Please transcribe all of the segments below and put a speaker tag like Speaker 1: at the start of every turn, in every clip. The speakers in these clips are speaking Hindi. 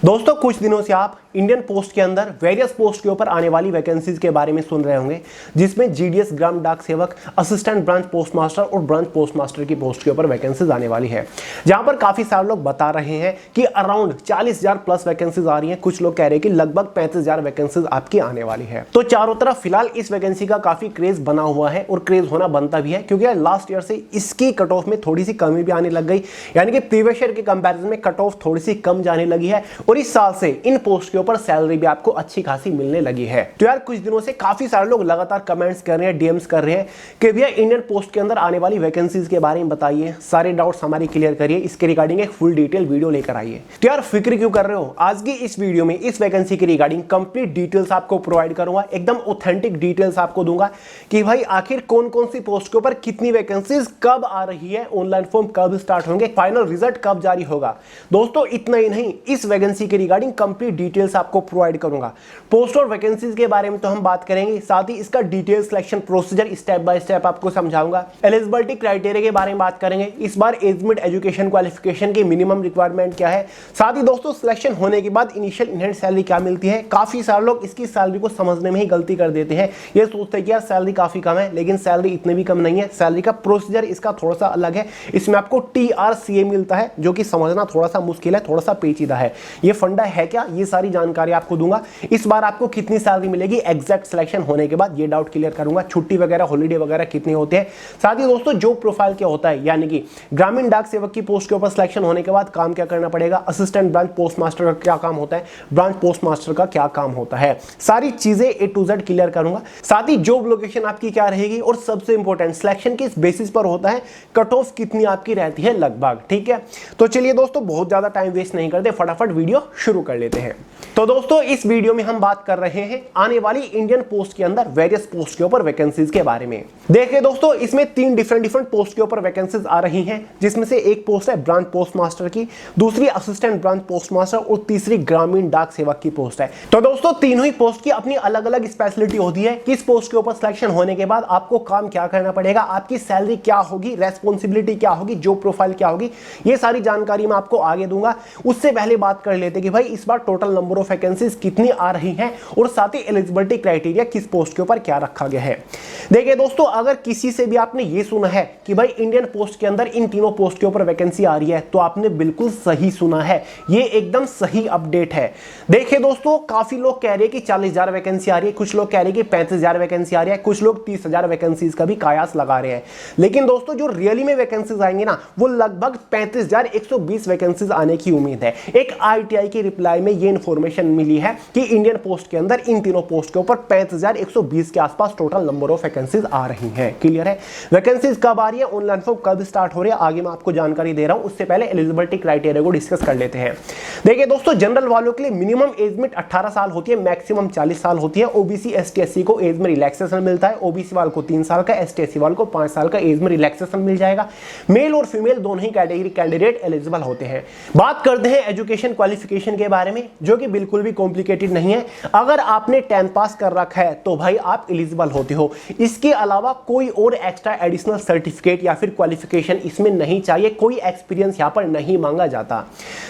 Speaker 1: दोस्तों कुछ दिनों से आप इंडियन पोस्ट के अंदर वेरियस पोस्ट के ऊपर आने वाली वैकेंसीज के बारे में सुन रहे होंगे, जिसमें जीडीएस ग्राम डाक सेवक, असिस्टेंट ब्रांच पोस्ट मास्टर और ब्रांच पोस्ट मास्टर की पोस्ट के ऊपर वैकेंसीज आने वाली है। जहां पर काफी सारे लोग बता रहे हैं कि अराउंड 40,000 प्लस वैकेंसीज आ रही हैं। कुछ लोग कह रहे हैं कि लगभग 35,000 वैकेंसीज आपकी आने वाली है। तो चारों तरफ फिलहाल इस वैकेंसी का काफी क्रेज बना हुआ है और क्रेज होना बनता भी है, क्योंकि लास्ट ईयर से इसकी कट ऑफ में थोड़ी सी कमी भी आने लग गई, यानी कि प्रीवियस ईयर के कंपैरिजन में कट ऑफ थोड़ी सी कम जाने लगी है और इस साल से इन पोस्ट के ऊपर सैलरी भी आपको अच्छी खासी मिलने लगी है। तो यार कुछ दिनों से काफी सारे लोग लगातार कमेंट्स कर रहे हैं, डीएम्स कर रहे हैं कि भैया इंडियन पोस्ट के अंदर आने वाली वैकेंसीज के बारे में बताइए, सारे डाउट्स हमारे क्लियर करिए, इसके रिगार्डिंग एक फुल डिटेल वीडियो लेकर आइए। तो यार फिक्र क्यों कर रहे हो, आज की इस वीडियो में इस वैकेंसी के रिगार्डिंग कंप्लीट डिटेल्स आपको प्रोवाइड करूंगा, एकदम ऑथेंटिक डिटेल्स आपको दूंगा कि भाई आखिर कौन कौन सी पोस्ट के ऊपर कितनी वैकेंसीज कब आ रही है, ऑनलाइन फॉर्म कब स्टार्ट होंगे, फाइनल रिजल्ट कब जारी होगा। दोस्तों इतना ही नहीं, इस वैकेंसी के रिगार्डिंग कंप्लीट डिटेल्स आपको प्रोवाइड करूंगा। पोस्ट और वैकेंसीज के बारे में तो हम बात करेंगे, साथ ही इसका detail selection procedure step by step आपको समझाऊंगा। एलिजिबिलिटी क्राइटेरिया के बारे में बात करेंगे, इस बार एज मिड एजुकेशन क्वालिफिकेशन की मिनिमम रिक्वायरमेंट क्या है, साथ ही दोस्तों सिलेक्शन होने के बाद इनिशियल इन हैंड सैलरी क्या मिलती है। काफी सारे लोग इसकी सैलरी को समझने में ही गलती कर देते हैं, ये सोचते हैं कि यार सैलरी काफी कम है, लेकिन सैलरी इतनी भी कम नहीं है। सैलरी का प्रोसीजर इसका थोड़ा सा अलग है, इसमें आपको TRCA मिलता है, जो कि समझना थोड़ा सा मुश्किल है, थोड़ा सा पेचीदा है। ये फंडा है क्या, ये सारी जानकारी आपको दूंगा। इस बार आपको कितनी सैलरी मिलेगी एग्जैक्ट सिलेक्शन होने के बाद, ये डाउट क्लियर करूंगा। छुट्टी वगैरह, हॉलीडे वगैरह कितने होते हैं, साथ ही दोस्तों जॉब प्रोफाइल क्या होता है, यानी कि ग्रामीण डाक सेवक की पोस्ट के ऊपर सिलेक्शन होने के बाद काम क्या करना पड़ेगा, असिस्टेंट ब्रांच पोस्ट मास्टर का क्या काम होता है, ब्रांच पोस्ट मास्टर का क्या काम होता है, सारी चीजें A to Z क्लियर करूंगा। साथ ही जॉब लोकेशन आपकी क्या रहेगी और सबसे इंपॉर्टेंट सिलेक्शन किस बेसिस पर होता है, कट ऑफ कितनी आपकी रहती है लगभग। ठीक है, तो चलिए दोस्तों बहुत ज्यादा टाइम वेस्ट नहीं करते, फटाफट वीडियो शुरू कर लेते हैं। तो दोस्तों इस वीडियो में हम बात कर रहे हैं आने वाली इंडियन पोस्ट के अंदर वेरियस पोस्ट के ऊपर वैकेंसीज के बारे में। देखिए दोस्तों इसमें 3 डिफरेंट पोस्ट के ऊपर वैकेंसीज आ रही हैं, जिसमें से एक पोस्ट है ब्रांच पोस्ट मास्टर की, दूसरी असिस्टेंट ब्रांच पोस्ट मास्टर और तीसरी ग्रामीण डाक सेवक की पोस्ट है। तो दोस्तों तीनों ही पोस्ट की अपनी अलग अलग स्पेशलिटी होती है। किस पोस्ट के ऊपर सिलेक्शन होने के बाद आपको काम क्या करना पड़ेगा, आपकी सैलरी क्या होगी, रेस्पॉन्सिबिलिटी क्या होगी, जॉब प्रोफाइल क्या होगी, ये सारी जानकारी मैं आपको आगे दूंगा। उससे पहले बात कर लेते कि भाई इस बार टोटल नंबर ऑफ वैकेंसीज कितनी आ रही हैं और साथ ही एलिजिबिलिटी क्राइटेरिया किस पोस्ट के ऊपर क्या रखा गया है। देखिए दोस्तों अगर किसी से भी आपने ये सुना है कि भाई इंडियन पोस्ट के अंदर इन तीनों पोस्ट के ऊपर वैकेंसी आ रही है, तो आपने बिल्कुल सही सुना है, ये एकदम सही अपडेट है। देखिए दोस्तों काफी लोग कह रहे हैं कि 40,000 वैकेंसी आ रही है, कुछ लोग कह रहे हैं कि 35,000 वैकेंसी आ रही है, कुछ लोग 30,000 वैकेंसीज का भी कयास लगा रहे हैं। लेकिन दोस्तों जो रियली में वैकेंसीज आएंगे ना, वो लगभग 35,120 वैकेंसीज आने की उम्मीद है। एक ITI की रिप्लाई में ये इंफॉर्मेशन मिली है कि इंडियन पोस्ट के अंदर इन तीनों पोस्ट के ऊपर 35,120 के आसपास टोटल नंबर ऑफ वैकेंसीज आ रही हैं। क्लियर है, वैकेंसीज कब आ रही है, ऑनलाइन फॉर्म कब स्टार्ट हो रही है, आगे मैं आपको जानकारी दे रहा हूं। उससे पहले एलिजिबिलिटी क्राइटेरिया को डिस्कस कर लेते हैं। देखिए दोस्तों जनरल वालों के लिए मिनिमम एज में 18 साल होती है, मैक्सिमम 40 साल होती है। OBC ST SC को एज में रिलैक्सेशन मिलता है, OBC वालों को 3 साल का, ST SC वालों को 5 साल का एज में रिलैक्सेशन मिल जाएगा। मेल और फीमेल दोनों ही कैटेगरी कैंडिडेट एलिजिबल होते हैं। बात करते हैं एजुकेशन क्वालिफिकेशन के बारे में, जो कि बिल्कुल भी कॉम्प्लिकेटेड नहीं है। अगर आपने 10th पास कर रखा है तो भाई आप एलिजिबल होते हो। इसके अलावा कोई और एक्स्ट्रा एडिशनल सर्टिफिकेट या फिर क्वालिफिकेशन इसमें नहीं चाहिए, कोई एक्सपीरियंस यहां पर नहीं मांगा जाता।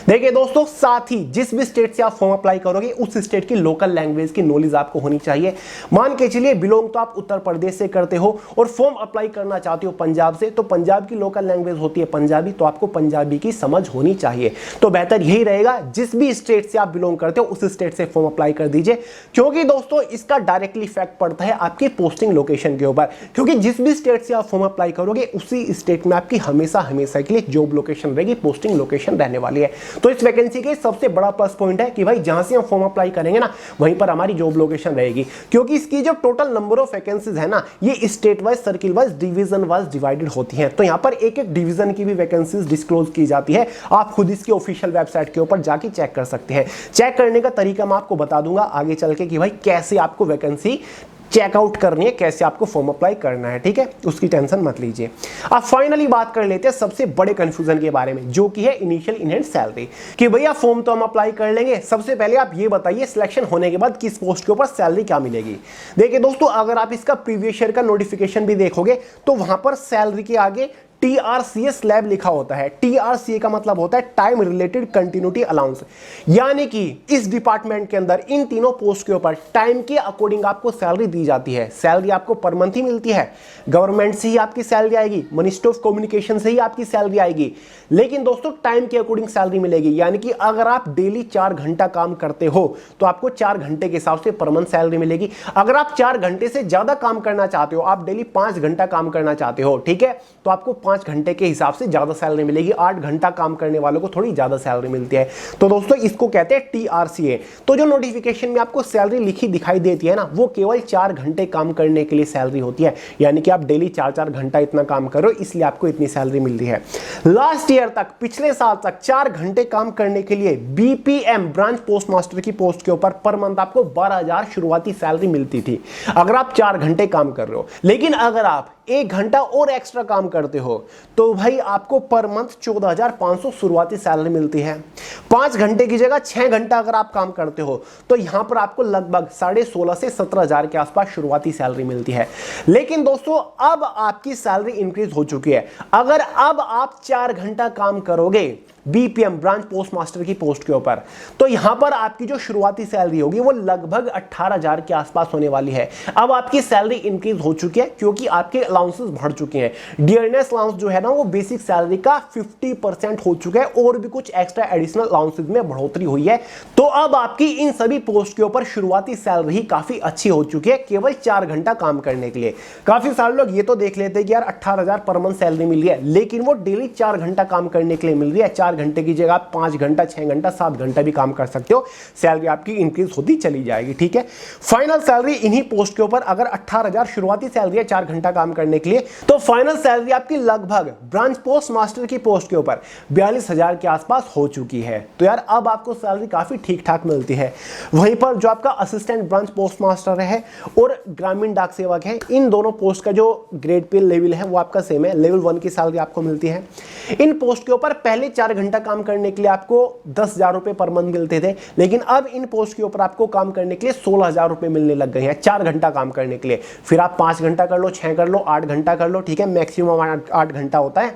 Speaker 1: देखिए दोस्तों साथ ही जिस भी स्टेट से आप फॉर्म अप्लाई करोगे उस स्टेट की लोकल लैंग्वेज की नॉलेज आपको होनी चाहिए। मान के चलिए बिलोंग तो आप उत्तर प्रदेश से करते हो और फॉर्म अप्लाई करना चाहते हो पंजाब से, तो पंजाब की लोकल लैंग्वेज होती है पंजाबी, तो आपको पंजाबी की समझ होनी चाहिए। तो बेहतर यही रहेगा जिस भी स्टेट से आप बिलोंग करते हो उस स्टेट से फॉर्म अप्लाई कर दीजिए, क्योंकि दोस्तों इसका डायरेक्टली इफेक्ट पड़ता है आपकी पोस्टिंग लोकेशन के ऊपर। क्योंकि जिस भी स्टेट से आप फॉर्म अप्लाई करोगे उसी स्टेट में आपकी हमेशा के लिए जॉब लोकेशन रहेगी, पोस्टिंग लोकेशन रहने वाली है। तो इस वैकेंसी के सबसे बड़ा प्लस पॉइंट है कि भाई जहां से हम फॉर्म अप्लाई करेंगे ना, वहीं पर हमारी जॉब लोकेशन रहेगी। क्योंकि इसकी जो टोटल नंबर ऑफ वैकेंसीज है ना, ये state wise, circle wise, division wise divided होती है। तो यहां पर एक एक डिवीजन की भी वैकेंसीज डिस्क्लोज की जाती है। आप खुद इसकी ऑफिशियल वेबसाइट के ऊपर जाके चेक कर सकते हैं। चेक करने का तरीका मैं आपको बता दूंगा आगे चल के कि भाई कैसे आपको वैकेंसी चेकआउट करनी है, कैसे आपको फॉर्म अप्लाई करना है। ठीक है, उसकी टेंशन मत लीजिए। अब फाइनली बात कर लेते हैं सबसे बड़े कंफ्यूजन के बारे में, जो कि है इनिशियल इन हैंड सैलरी। कि भैया फॉर्म तो हम अप्लाई कर लेंगे, सबसे पहले आप ये बताइए सिलेक्शन होने के बाद किस पोस्ट के ऊपर सैलरी क्या मिलेगी। देखिए दोस्तों अगर आप इसका प्रीवियस ईयर का नोटिफिकेशन भी देखोगे तो वहां पर सैलरी के आगे TRCA स्लैब लिखा होता है। TRCA का मतलब होता है टाइम रिलेटेड कंटिन्यूटी अलाउंस, यानी कि इस डिपार्टमेंट के अंदर इन तीनों पोस्ट के ऊपर टाइम के अकॉर्डिंग आपको सैलरी दी जाती है। सैलरी आपको पर मंथ ही मिलती है, गवर्नमेंट से ही आपकी सैलरी आएगी, मिनिस्ट्री ऑफ कम्युनिकेशन से ही आपकी सैलरी आएगी, लेकिन दोस्तों टाइम के अकॉर्डिंग सैलरी मिलेगी। यानी कि अगर आप डेली 4 घंटा काम करते हो तो आपको 4 घंटे के हिसाब से पर मंथ सैलरी मिलेगी। अगर आप 4 घंटे से ज्यादा काम करना चाहते हो, आप डेली 5 घंटा काम करना चाहते हो, ठीक है, तो आपको 5 घंटे के हिसाब से ज्यादा सैलरी मिलेगी। 8 घंटा काम करने वालों को थोड़ी ज्यादा सैलरी मिलती है। तो दोस्तों इसको कहते हैं TRCA। तो जो नोटिफिकेशन में आपको सैलरी लिखी दिखाई देती है ना, वो केवल 4 घंटे काम करने के लिए सैलरी होती है। यानी कि आप डेली 4-4 घंटा इतना काम करो, इसलिए आपको इतनी सैलरी मिल रही है। लास्ट ईयर तक, पिछले साल तक 4 घंटे काम करने के लिए BPM ब्रांच पोस्ट मास्टर की पोस्ट के ऊपर पर मंथ आपको 12,000 शुरुआती सैलरी मिलती थी, अगर आप 4 घंटे काम कर रहे हो। लेकिन अगर आप 1 घंटा और एक्स्ट्रा काम करते हो तो भाई आपको पर मंथ 14,500 शुरुआती सैलरी मिलती है। 5 घंटे की जगह 6 घंटा अगर आप काम करते हो तो यहां पर आपको लगभग 16,500 से 17,000 के आसपास शुरुआती सैलरी मिलती है। लेकिन दोस्तों अब आपकी सैलरी इंक्रीज हो चुकी है। अगर अब आप 4 घंटा काम करोगे BPM ब्रांच पोस्ट मास्टर की पोस्ट के ऊपर, तो यहां पर आपकी जो शुरुआती सैलरी होगी वो लगभग 18,000 के आसपास होने वाली है। अब आपकी सैलरी इंक्रीज हो चुकी है क्योंकि आपके अलाउंसेस बढ़ चुके हैं। डियरनेस अलाउंस जो है ना, वो बेसिक सैलरी का 50% हो चुका है और भी कुछ एक्स्ट्रा एडिशनल अलाउंसेस में बढ़ोतरी हुई है। तो अब आपकी इन सभी पोस्ट के ऊपर शुरुआती सैलरी काफी अच्छी हो चुकी है केवल 4 घंटा काम करने के लिए। काफी सारे लोग ये तो देख लेते हैं कि यार 18,000 पर मंथ सैलरी मिल रही है, लेकिन वो डेली 4 घंटा काम करने के लिए मिल रही है। 4 घंटे की जगह आप 5 घंटा, 6 घंटा, 7 घंटा भी काम कर सकते हो, सैलरी आपकी इंक्रीज होती चली जाएगी। ठीक है, फाइनल सैलरी इन्हीं पोस्ट के ऊपर अगर 18,000 शुरुआती सैलरी है 4 घंटा काम करने के लिए, तो फाइनल सैलरी आपकी लगभग ब्रांच पोस्ट मास्टर की पोस्ट के ऊपर 42,000 के आसपास हो चुकी है। तो यार अब आपको सैलरी काफी ठीक ठाक मिलती है। वहीं पर जो आपका असिस्टेंट ब्रांच पोस्ट मास्टर है और ग्रामीण डाक सेवक है, इन दोनों पोस्ट का जो ग्रेड पे लेवल है वो आपका सेम है, लेवल 1 की सैलरी आपको मिलती है। इन पोस्ट के ऊपर पहले 4 घंटा काम करने के लिए आपको 10,000 रुपए पर मंथ मिलते थे, लेकिन अब इन पोस्ट के ऊपर आपको काम करने के लिए 16,000 रुपए मिलने लग गए हैं 4 घंटा काम करने के लिए। फिर आप 5 घंटा कर लो, 6 कर लो, 8 घंटा कर लो, ठीक है, मैक्सिमम 8 घंटा होता है।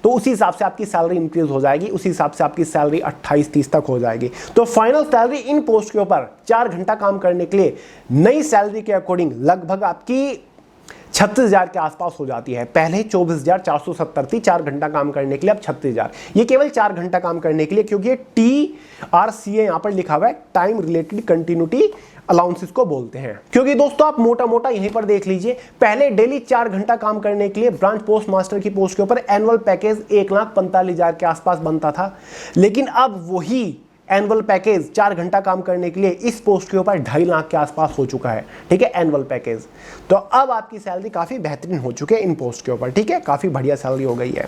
Speaker 1: तो उसी हिसाब से आपकी सैलरी इंक्रीज हो जाएगी, उसी हिसाब से आपकी सैलरी 28-30 तक हो जाएगी। तो फाइनल सैलरी इन पोस्ट के ऊपर 4 घंटा काम करने के लिए नई सैलरी के अकॉर्डिंग लगभग आपकी 36,000 के आसपास हो जाती है। पहले 24,470 थी 4 घंटा काम करने के लिए, अब 36,000। ये केवल 4 घंटा काम करने के लिए, क्योंकि TRCA यहां पर लिखा हुआ है, टाइम रिलेटेड कंटिन्यूटी अलाउंसेस को बोलते हैं। क्योंकि दोस्तों आप मोटा मोटा यहीं पर देख लीजिए, पहले डेली 4 घंटा काम करने के लिए ब्रांच पोस्ट मास्टर की पोस्ट के ऊपर एनुअल पैकेज 1,45,000 के आसपास बनता था, लेकिन अब वही एनुअल पैकेज 4 घंटा काम करने के लिए इस पोस्ट के ऊपर 2.5 लाख के आसपास हो चुका है। ठीक है, एनुअल पैकेज। तो अब आपकी सैलरी काफी बेहतरीन हो चुकी है इन पोस्ट के ऊपर। ठीक है, काफी बढ़िया सैलरी हो गई है।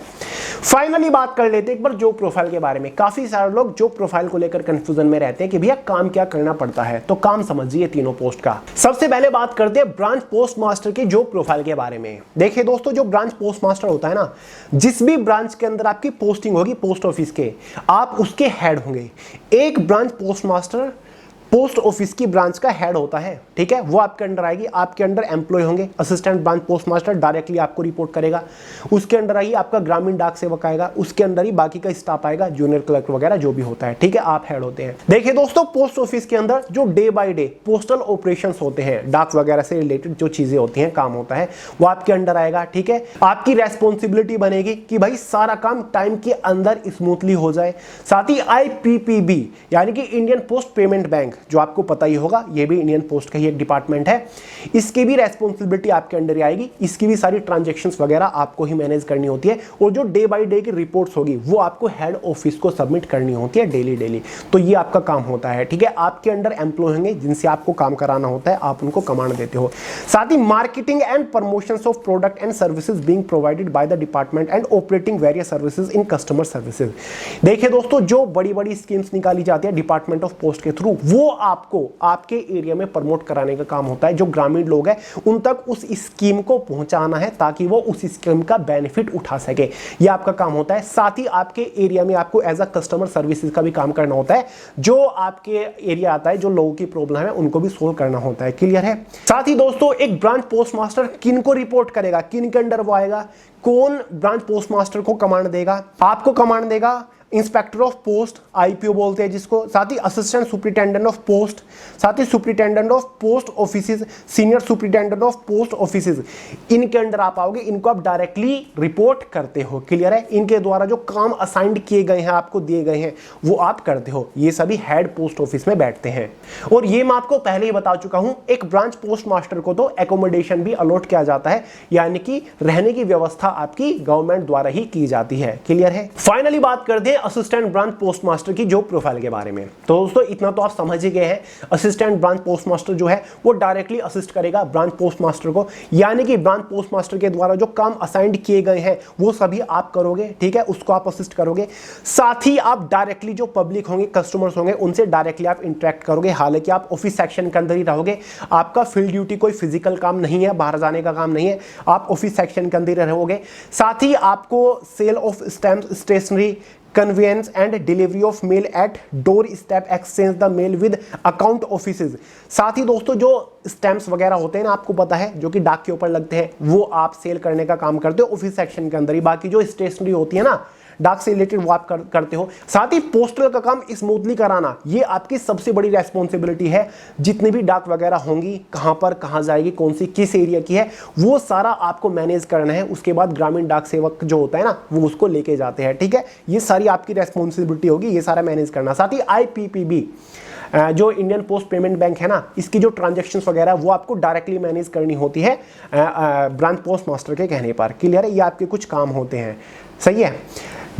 Speaker 1: फाइनली बात कर लेते हैं एक बार जॉब प्रोफाइल के बारे में। काफी सारे लोग जॉब प्रोफाइल को लेकर कंफ्यूजन में रहते हैं कि भैया काम क्या करना पड़ता है, तो काम समझिए तीनों पोस्ट का। सबसे पहले बात करते हैं ब्रांच पोस्ट मास्टर की जॉब प्रोफाइल के बारे में। देखिए दोस्तों, जो ब्रांच पोस्ट मास्टर होता है ना, जिस भी ब्रांच के अंदर आपकी पोस्टिंग होगी पोस्ट ऑफिस के, आप उसके हेड होंगे। एक branch post master post office की ब्रांच का हेड होता है। ठीक है, वो आपके अंडर आएगी, आपके अंडर एम्प्लॉय होंगे। Assistant branch post master directly आपको रिपोर्ट करेगा, उसके अंडर आएगी आपका ग्रामीण डाक सेवक आएगा, उसके अंदर ही बाकी का स्टाफ आएगा, जूनियर क्लर्क वगैरह जो भी होता है। ठीक है, आप हेड होते हैं। देखिए दोस्तों, पोस्ट ऑफिस के अंदर जो day by day postal operations होते हैं, डाक वगैरह से रिलेटेड जो चीजें होती हैं, काम होता है, वो आपके अंडर आएगा। ठीक है, आपकी रेस्पॉन्सिबिलिटी बनेगी कि भाई सारा काम टाइम के अंदर स्मूथली हो जाए। साथ ही IPPB यानी कि इंडियन पोस्ट पेमेंट बैंक, जो आपको पता ही होगा, ये भी इंडियन पोस्ट का ही एक डिपार्टमेंट है, इसकी भी रेस्पॉन्सिबिलिटी आपके अंडर ही आएगी। इसकी भी सारी ट्रांजैक्शंस वगैरह आपको ही मैनेज करनी होती है, और जो डे बाय डे की रिपोर्ट्स होगी वो आपको हेड ऑफिस को सबमिट करनी होती है डेली। तो ये आपका काम होता है। ठीक है, आपके अंडर एम्प्लॉय होंगे जिनसे आपको काम कराना होता है, आप उनको कमांड देते हो। साथ ही marketing and promotions of product and services being provided by the department and operating various services in customer services. देखिए दोस्तों, जो बड़ी बड़ी स्कीम्स निकाली जाती है डिपार्टमेंट ऑफ पोस्ट के थ्रू, वो आपको आपके एरिया में प्रमोट कराने का काम होता है। जो ग्रामीण लोग हैं उन तक उस स्कीम को पहुंचाना है ताकि वो उस स्कीम का बेनिफिट उठा सके, ये आपका काम होता है। साथ ही आपके एरिया में आपको एज अ कस्टमर सर्विसेज का भी काम करना होता है। जो आपके एरिया आता है, जो लोगों की प्रॉब्लम है उनको भी सोल्व करना होता है। क्लियर है? साथ ही दोस्तों एक ब्रांच पोस्ट मास्टर किन को रिपोर्ट करेगा, किन के अंडर वो आएगा, कौन ब्रांच पोस्ट मास्टर को कमांड देगा? आपको कमांड देगा इंस्पेक्टर ऑफ पोस्ट, आईपीओ बोलते हैं जिसको, साथ ही असिस्टेंट सुपरिटेंडेंट ऑफ पोस्ट, साथ ही superintendent of post offices, senior superintendent of post offices, इनके अंडर आप आओगे। इनको आप डायरेक्टली रिपोर्ट करते हो। क्लियर है? इनके द्वारा जो काम असाइंड किए गए हैं, आपको दिए गए हैं, वो आप करते हो। ये सभी हेड पोस्ट ऑफिस में बैठते हैं। और ये मैं आपको पहले ही बता चुका हूं, एक ब्रांच पोस्ट मास्टर को तो एकोमोडेशन भी अलॉट किया जाता है, यानी कि रहने की व्यवस्था आपकी गवर्नमेंट द्वारा ही की जाती है। क्लियर है? फाइनली बात करते हैं असिस्टेंट ब्रांच पोस्ट मास्टर की जॉब प्रोफाइल के बारे में। तो दोस्तों इतना तो आप समझ ही गए हैं, असिस्टेंट ब्रांच पोस्ट मास्टर जो है वो डायरेक्टली असिस्ट करेगा ब्रांच पोस्ट मास्टर को, यानी कि ब्रांच पोस्ट मास्टर के द्वारा जो काम असाइंड किए गए हैं वो सभी आप करोगे। ठीक है? उसको आप असिस्ट करोगे। साथ ही आप डायरेक्टली जो पब्लिक होंगे, कस्टमर्स होंगे, उनसे डायरेक्टली आप इंटरेक्ट करोगे। हालांकि आप ऑफिस सेक्शन के अंदर ही रहोगे, आपका फील्ड ड्यूटी कोई फिजिकल काम नहीं है, बाहर जाने का काम नहीं है, आप ऑफिस सेक्शन के अंदर ही रहोगे। साथ ही आपको sale of stamp, stationery, conveyance and delivery of mail at door step, exchange the mail with account offices. साथ ही दोस्तों जो स्टैम्प्स वगैरह होते हैं ना, आपको पता है, जो कि डाक के ऊपर लगते हैं, वो आप सेल करने का काम करते हो ऑफिस सेक्शन के अंदर ही। बाकी जो स्टेशनरी होती है ना डाक से रिलेटेड, वो आप करते हो। साथ ही पोस्टल का काम स्मूथली कराना, ये आपकी सबसे बड़ी रेस्पॉन्सिबिलिटी है। जितनी भी डाक वगैरह होंगी, कहां पर कहां जाएगी, कौन सी किस एरिया की है, वो सारा आपको मैनेज करना है। उसके बाद ग्रामीण डाक सेवक जो होता है ना, वो उसको लेके जाते हैं। ठीक है? ये सारी आपकी रेस्पॉन्सिबिलिटी होगी, ये सारा मैनेज करना। साथ ही IPPB जो इंडियन पोस्ट पेमेंट बैंक है ना, इसकी जो ट्रांजैक्शंस वगैरह वो आपको डायरेक्टली मैनेज करनी होती है ब्रांच पोस्ट मास्टर के कहने पर। क्लियर है? ये आपके कुछ काम होते हैं। सही है?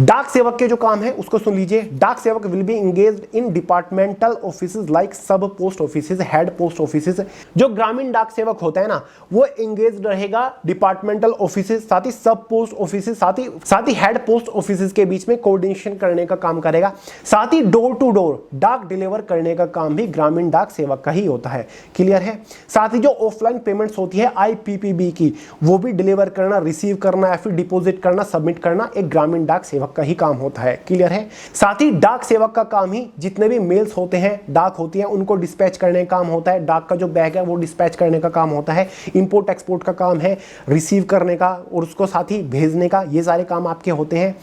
Speaker 1: डाक सेवक के जो काम है उसको सुन लीजिए। Dak Sevak will be engaged in departmental offices like sub post offices, head post offices. जो ग्रामीण डाक सेवक होता है ना, वो इंगेज्ड रहेगा डिपार्टमेंटल ऑफिसेज, साथ ही सब पोस्ट ऑफिसेज, साथ ही हेड पोस्ट ऑफिसेज के बीच में कोऑर्डिनेशन करने का काम करेगा। साथ ही डोर टू डोर डाक डिलीवर करने का काम भी ग्रामीण डाक सेवक का ही होता है। क्लियर है? साथ ही जो ऑफलाइन पेमेंट्स होती है IPPB की, वो भी डिलीवर करना, रिसीव करना या फिर डिपॉजिट करना, सबमिट करना एक ग्रामीण डाक सेवक का ही काम होता है। क्लियर है? साथ ही डाक सेवक का काम ही जितने भी मेल्स होते हैं, डाक होती है, उनको डिस्पैच करने का काम होता है। डाक का जो बैग है वो डिस्पैच करने का काम होता है। इंपोर्ट एक्सपोर्ट का काम है रिसीव करने का और उसको साथ ही भेजने का, ये सारे काम आपके होते हैं।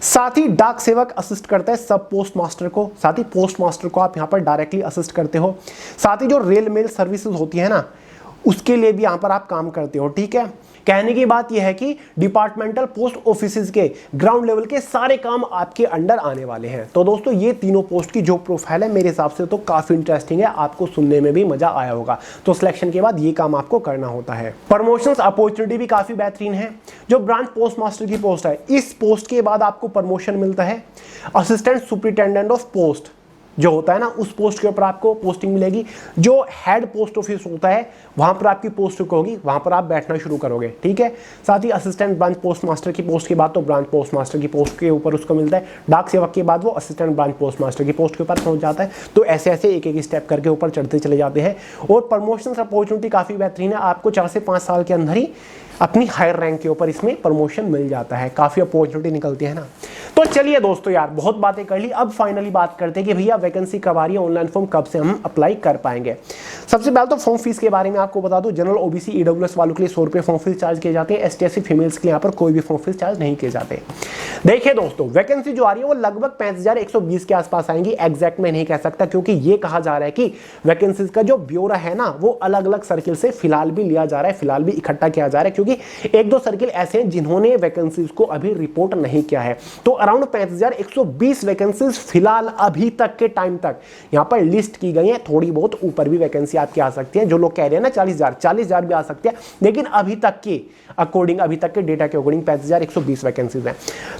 Speaker 1: साथ ही डाक सेवक असिस्ट करता है सब पोस्ट मास्टर को, साथ ही पोस्ट मास्टर को आप यहां पर डायरेक्टली असिस्ट करते हो। साथ ही जो रेल मेल सर्विसेज होती है ना, उसके लिए भी यहां पर आप काम करते हो। ठीक है? कहने की बात यह है कि डिपार्टमेंटल पोस्ट ऑफिसेज के ग्राउंड लेवल के सारे काम आपके अंडर आने वाले हैं। तो दोस्तों ये तीनों पोस्ट की जो प्रोफाइल है मेरे हिसाब से तो काफी इंटरेस्टिंग है, आपको सुनने में भी मजा आया होगा। तो सिलेक्शन के बाद ये काम आपको करना होता है। प्रमोशंस अपॉर्चुनिटी भी काफी बेहतरीन है। जो ब्रांच पोस्ट मास्टर की पोस्ट है, इस पोस्ट के बाद आपको प्रमोशन मिलता है असिस्टेंट सुपरिटेंडेंट ऑफ पोस्ट जो होता है ना, उस पोस्ट के ऊपर आपको पोस्टिंग मिलेगी। जो हेड पोस्ट ऑफिस होता है वहां पर आपकी पोस्ट होगी, वहां पर आप बैठना शुरू करोगे। ठीक है? साथ ही असिस्टेंट ब्रांच पोस्ट मास्टर की पोस्ट के बाद तो ब्रांच पोस्ट मास्टर की पोस्ट के ऊपर उसको मिलता है। डाक सेवक के बाद वो असिस्टेंट ब्रांच पोस्ट मास्टर की पोस्ट के ऊपर पहुंच जाता है। तो ऐसे ऐसे एक एक स्टेप करके ऊपर चढ़ते चले जाते हैं। और प्रमोशन अपॉर्चुनिटी काफी बेहतरीन है, आपको 4 से 5 साल के अंदर ही अपनी हायर रैंक के ऊपर इसमें प्रमोशन मिल जाता है। काफी अपॉर्चुनिटी निकलती है ना। तो चलिए दोस्तों यार, बहुत बातें कर ली, अब फाइनली बात करते हैं कि भैया वैकेंसी कब आ रही है, ऑनलाइन फॉर्म कब से हम अप्लाई कर पाएंगे। सबसे पहले तो फॉर्म फीस के बारे में आपको बता दूं, जनरल OBC EWS वालों के लिए 100 रुपये फॉर्म फीस चार्ज किए जाते हैं। ST/SC फीमेल्स के लिए यहाँ पर कोई भी फॉर्म फीस चार्ज नहीं किए जाते। देखिए दोस्तों, वैकेंसी जो आ रही है वो लगभग 65,120 के आसपास आएंगी। एग्जैक्ट में नहीं कह सकता, क्योंकि ये कहा जा रहा है कि वैकेंसीज का जो ब्यौरा है ना, वो अलग अलग सर्किल से फिलहाल भी लिया जा रहा है, फिलहाल भी इकट्ठा किया जा रहा है, क्योंकि 1-2 सर्किल ऐसे हैं जिन्होंने वैकेंसीज को अभी रिपोर्ट नहीं किया है। तो अराउंड 65,120 वैकेंसीज फिलहाल अभी तक के टाइम तक यहां पर लिस्ट की गई है। थोड़ी बहुत ऊपर भी वैकेंसी आपकी आ सकती है, जो लोग कह रहे हैं ना 40,000 भी आ सकती है, लेकिन अभी तक के अकॉर्डिंग, अभी तक के डेटा के अकॉर्डिंग 65,120 वैकेंसीज हैं।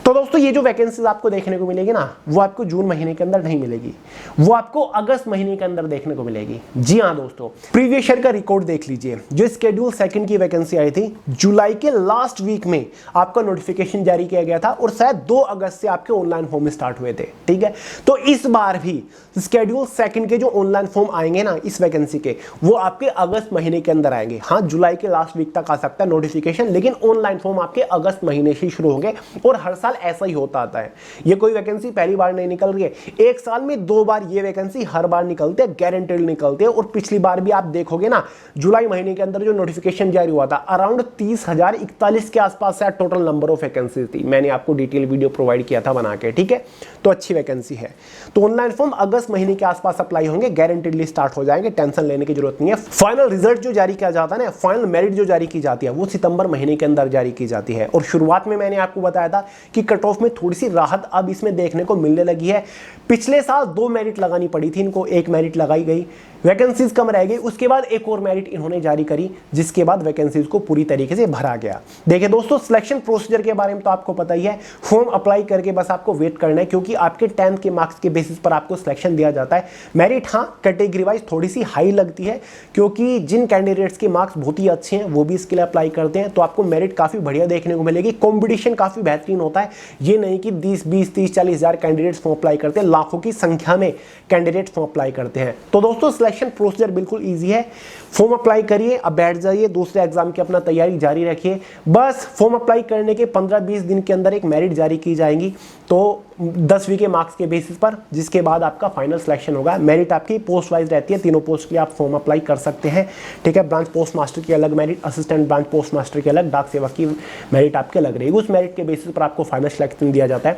Speaker 1: तो दोस्तों ये जो वैकेंसीज आपको देखने को मिलेगी ना, वो आपको जून महीने के अंदर नहीं मिलेगी, वो आपको अगस्त महीने के अंदर देखने को मिलेगी। जी हाँ दोस्तों, प्रीवियस ईयर का रिकॉर्ड देख लीजिए। जो शेड्यूल 2 की वैकेंसी आई थी जुलाई के लास्ट वीक में आपका नोटिफिकेशन जारी किया गया था और शायद 2 अगस्त से आपके ऑनलाइन फॉर्म स्टार्ट हुए थे। ठीक है, तो इस बार भी शेड्यूल सेकंड के जो ऑनलाइन फॉर्म आएंगे ना इस वैकेंसी के, वो आपके अगस्त महीने के अंदर आएंगे। हाँ, जुलाई के लास्ट वीक तक आ सकता है नोटिफिकेशन, लेकिन ऑनलाइन फॉर्म आपके अगस्त महीने से शुरू होंगे और हर साल ऐसा ही होता आता है। ये कोई वैकेंसी पहली बार नहीं निकल रही है, एक साल में 2 बार ये वैकेंसी हर बार निकलते हैं, गारंटेड निकलते हैं। और पिछली बार भी आप देखोगे ना, जुलाई महीने के अंदर जो नोटिफिकेशन जारी हुआ था अराउंड 30,041 के आसपास से टोटल नंबर ऑफ वैकेंसी थी। मैंने आपको डिटेल वीडियो प्रोवाइड किया था बना के। ठीक है, तो अच्छी वैकेंसी है। तो ऑनलाइन फॉर्म अगस्त महीने के आसपास अप्लाई होंगे, गारंटेडली स्टार्ट हो जाएंगे, टेंशन लेने की जरूरत नहीं है। फाइनल रिजल्ट जो जारी किया जाता है ना, फाइनल मेरिट जो जारी की जाती है वो सितंबर महीने के अंदर जारी की जाती है। और शुरुआत में मैंने आपको बताया था कि कट ऑफ में थोड़ी सी राहत अब इसमें देखने को मिलने लगी है। पिछले साल 2 मेरिट लगानी पड़ी थी इनको, 1 मेरिट लगाई गई, वैकेंसीज कम रह गई, उसके बाद एक और मेरिट इन्होंने जारी करी, जिसके बाद वैकेंसीज को पूरी तरीके से भरा गया। देखिए दोस्तों, सिलेक्शन प्रोसीजर के बारे में तो आपको पता ही है, फॉर्म अप्लाई करके बस आपको वेट करना है, क्योंकि आपके 10th के मार्क्स के बेसिस पर आपको सिलेक्शन दिया जाता है। मेरिट हाँ कैटेगरी वाइज थोड़ी सी हाई लगती है, क्योंकि जिन कैंडिडेट्स के मार्क्स बहुत ही अच्छे हैं वो भी इसके लिए अप्लाई करते हैं, तो आपको मेरिट काफी बढ़िया देखने को मिलेगी। कॉम्पिटिशन काफी बेहतरीन होता है, ये नहीं कि 10, 20, 30, 40 हजार कैंडिडेट्स फॉर्म अप्लाई करते हैं, लाखों की संख्या में कैंडिडेट फॉर्म अप्लाई करते हैं। तो दोस्तों सिलेक्शन प्रोसीजर बिल्कुल ईजी है, फॉर्म अप्लाई करिए, अब बैठ जाइए, दूसरे एग्जाम की अपना तैयारी जारी रखिए। बस फॉर्म अप्लाई करने के 15-20 दिन के अंदर एक मेरिट जारी की जाएगी, तो 10वीं के मार्क्स के बेसिस पर, जिसके बाद आपका फाइनल सिलेक्शन होगा। मेरिट आपकी पोस्ट वाइज रहती है, तीनों पोस्ट के लिए आप फॉर्म अप्लाई कर सकते हैं। ठीक है, ब्रांच पोस्ट मास्टर की अलग merit, assistant branch post master की अलग, डाक सेवक की मेरिट आपके अलग रहेगी। उस मेरिट के बेसिस पर आपको फाइनल सिलेक्शन दिया जाता है।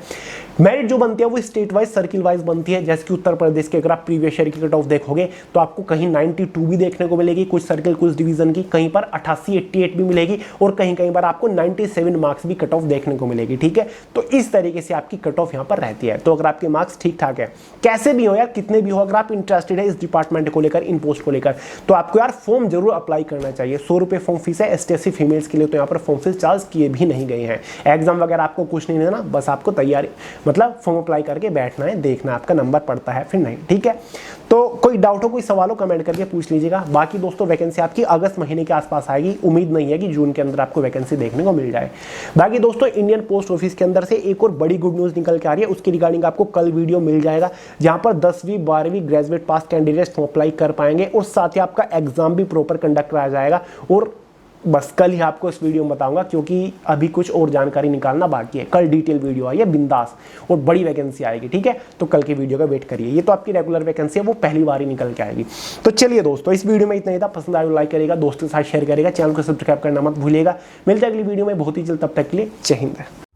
Speaker 1: मेरिट जो बनती है वो स्टेट वाइज, सर्किल वाइज बनती है। जैसे कि उत्तर प्रदेश के अगर आप प्रीवियस ईयर की कट ऑफ देखोगे तो आपको कहीं 92 भी देखने को मिलेगी, कुछ सर्किल कुछ डिवीजन की, कहीं पर 88, 88 भी मिलेगी, और कहीं बार आपको 97 मार्क्स भी कट ऑफ देखने को मिलेगी। ठीक है, तो इस तरीके से आपकी कट ऑफ यहाँ पर रहती है। तो अगर आपके मार्क्स ठीक ठाक है, कैसे भी हो यार, कितने भी हो, अगर आप इंटरेस्टेड है इस डिपार्टमेंट को लेकर, इन पोस्ट को लेकर, तो आपको यार फॉर्म जरूर अप्लाई करना चाहिए। 100 रुपए फॉर्म फीस है, ST/SC फीमेल्स के लिए तो यहाँ पर फॉर्म फीस चार्ज किए भी नहीं गए हैं। एग्जाम वगैरह आपको कुछ नहीं देना, बस आपको तैयारी मतलब फॉर्म अप्लाई करके बैठना है, देखना आपका नंबर पड़ता है फिर नहीं। ठीक है, तो कोई डाउट हो, कोई सवाल हो, कमेंट करके पूछ लीजिएगा। बाकी दोस्तों वैकेंसी आपकी अगस्त महीने के आसपास आएगी, उम्मीद नहीं है कि जून के अंदर आपको वैकेंसी देखने को मिल जाए। बाकी दोस्तों इंडियन पोस्ट ऑफिस के अंदर से एक और बड़ी गुड न्यूज निकल के आ रही है, उसकी रिगार्डिंग आपको कल वीडियो मिल जाएगा, जहां पर 10वीं 12वीं ग्रेजुएट पास कैंडिडेट्स फॉर्म अप्लाई कर पाएंगे और साथ ही आपका एग्जाम भी प्रॉपर कंडक्ट कराया जाएगा। और बस कल ही आपको इस वीडियो में बताऊंगा, क्योंकि अभी कुछ और जानकारी निकालना बाकी है। कल डिटेल वीडियो आई है बिंदास, और बड़ी वैकेंसी आएगी। ठीक है, तो कल की वीडियो का वेट करिए। ये तो आपकी रेगुलर वैकेंसी है, वो पहली बार ही निकल के आएगी। तो चलिए दोस्तों, इस वीडियो में इतना ही था। पसंद आए लाइक करेगा, दोस्तों के साथ शेयर करेगा, चैनल को सब्सक्राइब करना मत भूलिएगा। मिलते हैं अगली वीडियो में बहुत ही जल्द, तब तक के लिए जय हिंद।